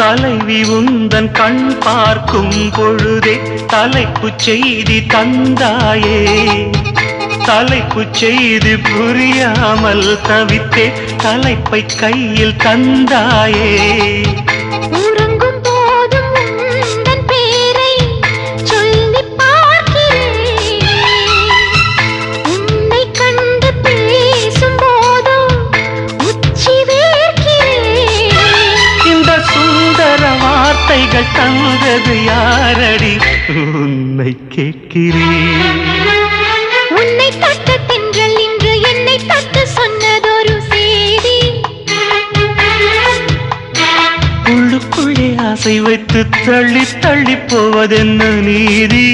தலைவி உந்தன் கண் பார்க்கும் பொழுதே தலைப்புச் செய்தி தந்தாயே. தலைப்புச் செய்தி புரியாமல் தவித்தே தலைப்பை கையில் தந்தாயே. உறங்கும் போதும் உந்தன் பேரை சொல்லி பார்க்கிறேன். உன்னை கண்டு பேசும் போதோ உச்சி வேர்க்கிறேன். இந்த சுந்தர வார்த்தைகள் தந்தது யாரடி உன்னை கேட்கிறேன். உன்னை தொட்ட தென்றல் இன்று என்னை தொட்டு சொன்னதொரு செய்தி. உள்ளுக்குள்ளே ஆசை வைத்து தள்ளி தள்ளி போவதென்ன நீதி.